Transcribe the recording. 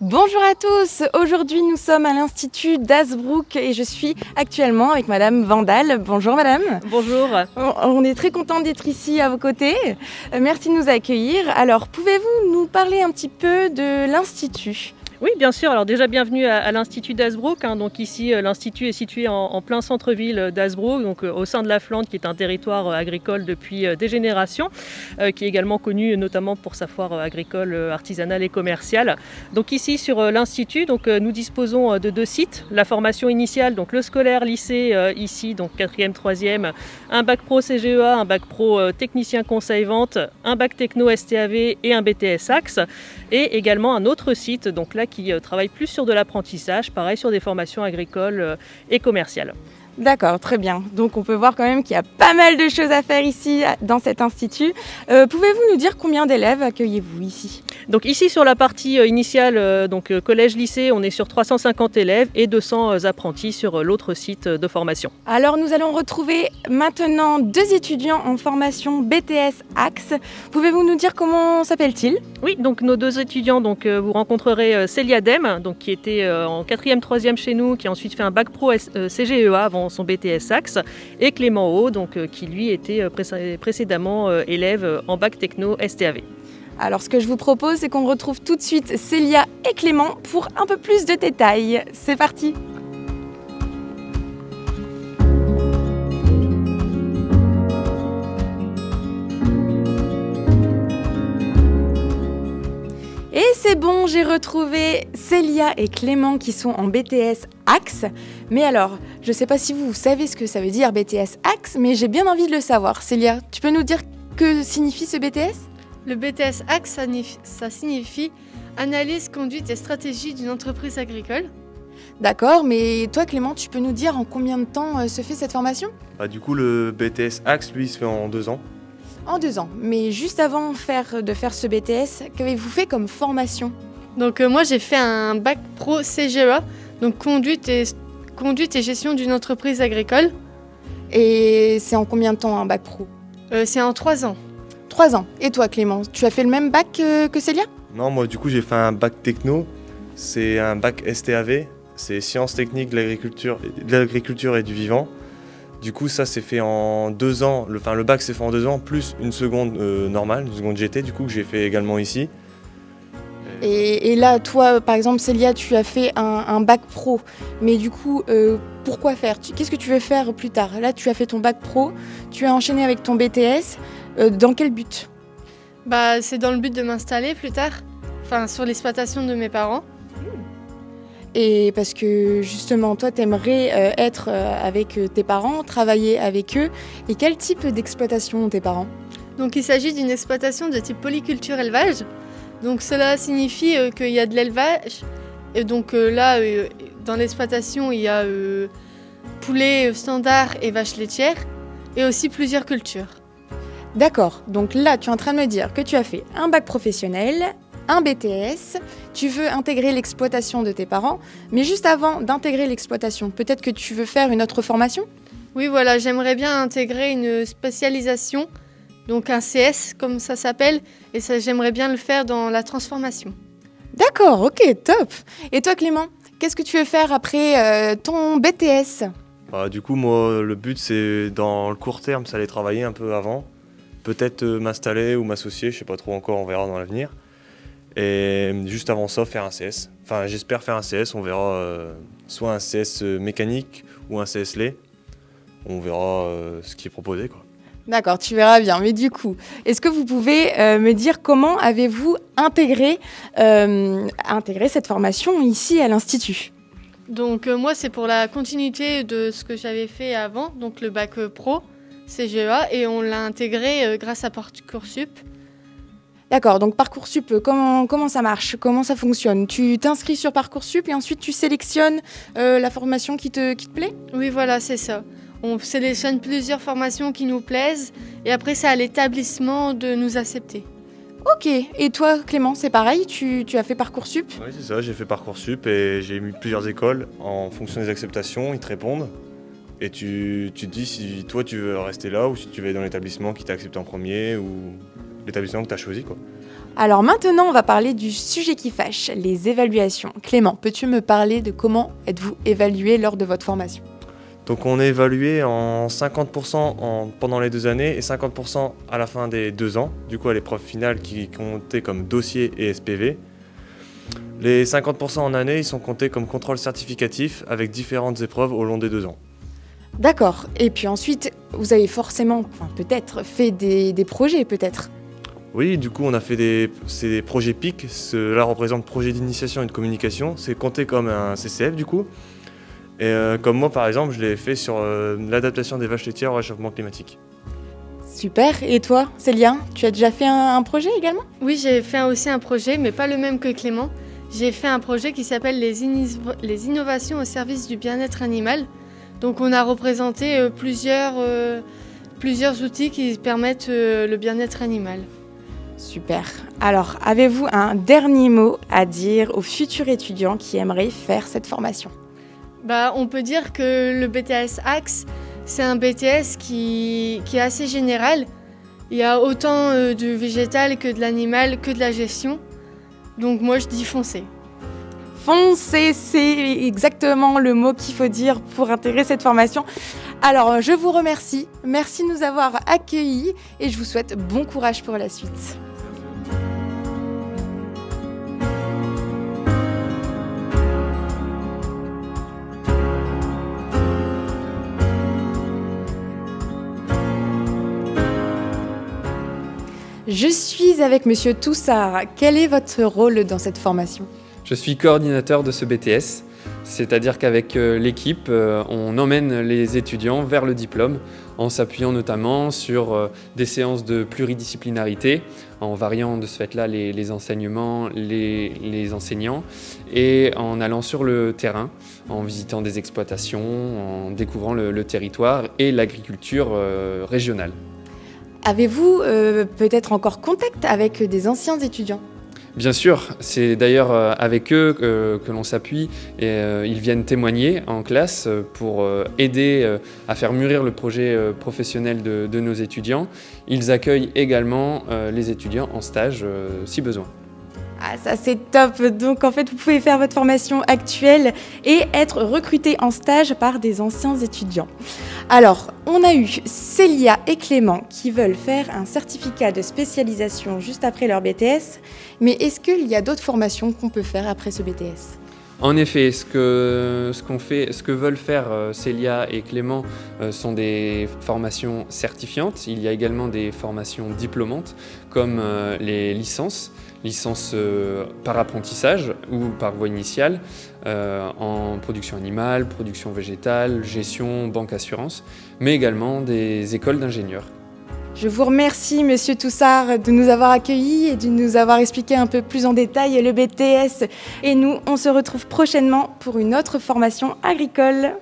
Bonjour à tous, aujourd'hui nous sommes à l'Institut d'Hazebrouck et je suis actuellement avec Madame Vandal. Bonjour Madame. Bonjour. On est très content d'être ici à vos côtés. Merci de nous accueillir. Alors pouvez-vous nous parler un petit peu de l'Institut ? Oui, bien sûr. Alors déjà, bienvenue à l'Institut d'Hazebrouck. Donc ici, l'Institut est situé en plein centre-ville d'Hazebrouck, donc au sein de la Flandre, qui est un territoire agricole depuis des générations, qui est également connu notamment pour sa foire agricole, artisanale et commerciale. Donc ici, sur l'Institut, nous disposons de 2 sites. La formation initiale, donc le scolaire lycée, ici, donc 4e, 3e, un bac pro CGEA, un bac pro technicien conseil-vente, un bac techno STAV et un BTS Axe. Et également un autre site, donc là, qui travaille plus sur de l'apprentissage, pareil sur des formations agricoles et commerciales. D'accord, très bien. Donc on peut voir quand même qu'il y a pas mal de choses à faire ici dans cet institut. Pouvez-vous nous dire combien d'élèves accueillez-vous ici ? Donc ici sur la partie initiale, collège-lycée, on est sur 350 élèves et 200 apprentis sur l'autre site de formation. Alors nous allons retrouver maintenant 2 étudiants en formation BTS Axe. Pouvez-vous nous dire comment s'appellent-ils ? Oui, donc nos 2 étudiants, vous rencontrerez Célia Dem, qui était en 4e, 3e chez nous, qui a ensuite fait un bac pro CGEA avant son BTS Axe, et Clément O, qui lui était précédemment élève en bac techno STAV. Alors ce que je vous propose, c'est qu'on retrouve tout de suite Célia et Clément pour un peu plus de détails. C'est parti! Et c'est bon, j'ai retrouvé Célia et Clément qui sont en BTS Axe. Mais alors, je ne sais pas si vous savez ce que ça veut dire BTS Axe, mais j'ai bien envie de le savoir. Célia, tu peux nous dire que signifie ce BTS ? Le BTS Axe, ça signifie analyse, conduite et stratégie d'une entreprise agricole. D'accord, mais toi Clément, tu peux nous dire en combien de temps se fait cette formation ? Du coup, le BTS Axe, lui, il se fait en 2 ans. En 2 ans. Mais juste avant de faire ce BTS, qu'avez-vous fait comme formation ? Donc moi, j'ai fait un bac pro CGEA, donc conduite et gestion d'une entreprise agricole. Et c'est en combien de temps un bac pro ? C'est en 3 ans. 3 ans. Et toi Clément, tu as fait le même bac que Célia ? Non, moi, du coup, j'ai fait un bac techno. C'est un bac STAV. C'est sciences techniques de l'agriculture et du vivant. Du coup, ça s'est fait en 2 ans. Le bac s'est fait en 2 ans, plus une seconde normale, une seconde GT, du coup, que j'ai fait également ici. Et là, toi, par exemple, Célia, tu as fait un bac pro. Mais du coup, pourquoi faire ? Qu'est-ce que tu veux faire plus tard ? Là, tu as fait ton bac pro, tu as enchaîné avec ton BTS. Dans quel but ? C'est dans le but de m'installer plus tard, sur l'exploitation de mes parents. Et parce que justement, toi, tu aimerais être avec tes parents, travailler avec eux. Et quel type d'exploitation ont tes parents ? Donc il s'agit d'une exploitation de type polyculture élevage. Donc cela signifie qu'il y a de l'élevage. Et donc là, dans l'exploitation, il y a poulet standard et vaches laitières. Et aussi plusieurs cultures. D'accord. Donc là, tu es en train de me dire que tu as fait un bac professionnel, un BTS, tu veux intégrer l'exploitation de tes parents, mais juste avant d'intégrer l'exploitation, peut-être que tu veux faire une autre formation ? Oui, voilà, j'aimerais bien intégrer une spécialisation, donc un CS comme ça s'appelle, et ça, j'aimerais bien le faire dans la transformation. D'accord, ok, top. Et toi Clément, qu'est-ce que tu veux faire après ton BTS ? Du coup, moi, le but, c'est dans le court terme, c'est aller travailler un peu avant. Peut-être m'installer ou m'associer, je sais pas trop encore, on verra dans l'avenir. Et juste avant ça, faire un CS. Enfin, j'espère faire un CS, on verra soit un CS mécanique ou un CS lait. On verra ce qui est proposé, quoi. D'accord, tu verras bien. Mais du coup, est-ce que vous pouvez me dire comment avez-vous intégré cette formation ici à l'Institut ? Donc moi, c'est pour la continuité de ce que j'avais fait avant, donc le bac pro CGEA, et on l'a intégré grâce à Parcoursup. D'accord, donc Parcoursup, comment ça marche ? Comment ça fonctionne ? Tu t'inscris sur Parcoursup et ensuite tu sélectionnes la formation qui te plaît ? Oui, voilà, c'est ça. On sélectionne plusieurs formations qui nous plaisent et après c'est à l'établissement de nous accepter. Ok, et toi Clément, c'est pareil, tu as fait Parcoursup ? Oui, c'est ça, j'ai fait Parcoursup et j'ai mis plusieurs écoles. En fonction des acceptations, ils te répondent. Et tu te dis si toi tu veux rester là ou si tu veux aller dans l'établissement qui t'a accepté en premier ou l'établissement que tu as choisi, quoi. Alors maintenant, on va parler du sujet qui fâche, les évaluations. Clément, peux-tu me parler de comment êtes-vous évalué lors de votre formation? Donc on est évalué en 50% pendant les 2 années et 50% à la fin des 2 ans, du coup à l'épreuve finale qui comptait comme dossier et SPV. Les 50% en année, ils sont comptés comme contrôle certificatif avec différentes épreuves au long des 2 ans. D'accord. Et puis ensuite, vous avez forcément, peut-être, fait des projets, peut-être. Oui, du coup on a fait c'est des projets PIC, cela représente projet d'initiation et de communication, c'est compté comme un CCF du coup. Et comme moi par exemple, je l'ai fait sur l'adaptation des vaches laitières au réchauffement climatique. Super. Et toi, Célia, tu as déjà fait un projet également? Oui, j'ai fait aussi un projet, mais pas le même que Clément. J'ai fait un projet qui s'appelle les innovations au service du bien-être animal. Donc on a représenté plusieurs outils qui permettent le bien-être animal. Super. Alors, avez-vous un dernier mot à dire aux futurs étudiants qui aimeraient faire cette formation? On peut dire que le BTS Axe, c'est un BTS qui est assez général. Il y a autant du végétal que de l'animal, que de la gestion. Donc moi je dis foncez. Foncez, c'est exactement le mot qu'il faut dire pour intégrer cette formation. Alors, je vous remercie. Merci de nous avoir accueillis et je vous souhaite bon courage pour la suite. Je suis avec Monsieur Toussard. Quel est votre rôle dans cette formation? Je suis coordinateur de ce BTS, c'est-à-dire qu'avec l'équipe, on emmène les étudiants vers le diplôme en s'appuyant notamment sur des séances de pluridisciplinarité, en variant de ce fait-là les enseignements, les enseignants, et en allant sur le terrain, en visitant des exploitations, en découvrant le territoire et l'agriculture régionale. Avez-vous peut-être encore contact avec des anciens étudiants? Bien sûr, c'est d'ailleurs avec eux que l'on s'appuie et ils viennent témoigner en classe pour aider à faire mûrir le projet professionnel de nos étudiants. Ils accueillent également les étudiants en stage si besoin. Ah, ça c'est top. Donc en fait, vous pouvez faire votre formation actuelle et être recruté en stage par des anciens étudiants. Alors, on a eu Célia et Clément qui veulent faire un certificat de spécialisation juste après leur BTS. Mais est-ce qu'il y a d'autres formations qu'on peut faire après ce BTS ? En effet, ce que veulent faire Célia et Clément sont des formations certifiantes. Il y a également des formations diplômantes comme les licences par apprentissage ou par voie initiale en production animale, production végétale, gestion, banque assurance, mais également des écoles d'ingénieurs. Je vous remercie, Monsieur Toussard, de nous avoir accueillis et de nous avoir expliqué un peu plus en détail le BTS. Et nous, on se retrouve prochainement pour une autre formation agricole.